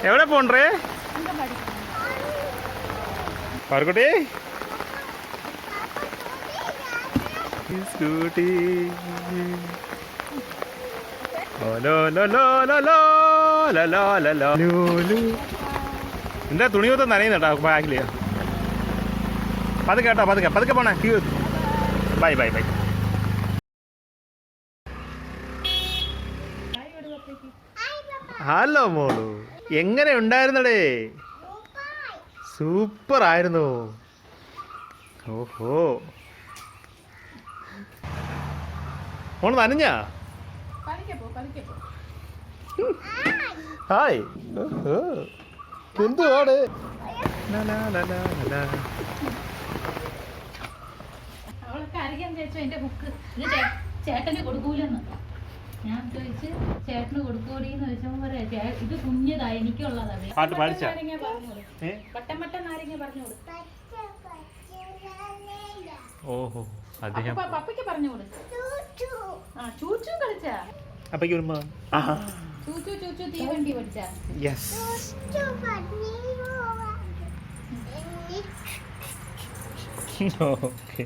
എവിടെ പോണ്ടേ പാർക്കുട്ടി? സ്കൂട്ടി. എന്താ തുണി കൊത്ത നനയുന്നേട്ടാ ബാഗില്. പതുക്കെ കേട്ടോ, പതുക്കെ പതുക്കെ പോണേ. Bye bye bye. ഹലോ മോളു, എങ്ങനെ ഉണ്ടായിരുന്നടേ? സൂപ്പർ ആയിരുന്നു. ഓഹോ, മോള് നനഞ്ഞാ? ഹായ്. എന്തുവാട്? അവളൊക്കെ അറിയാൻ ചേച്ചോ എന്റെ ബുക്ക് ഇത് ചേട്ടന് കൊടുക്കൂലെന്ന് ഞാൻ ചോദിച്ച് ചേട്ടന് കൊടുക്കൂടിന്ന് ചോദിച്ചപ്പോ പറയാ ഇത് കുഞ്ഞതാ എനിക്കുള്ളതാ. പാട്ട് പാടിച്ചാ? വട്ടം വട്ടം നാരങ്ങ പറഞ്ഞോളൂ. ഓഹോ, അദ്ദേഹം പപ്പയ്ക്ക് പറഞ്ഞോളൂ. ആ ചൂച്ചു കളിച്ചാ? അപ്പയ്ക്ക് വരുമ്പോ ചൂച്ചു ചൂച്ചു തീവണ്ടി പഠിച്ചാ? യെസ്. ഓക്കെ.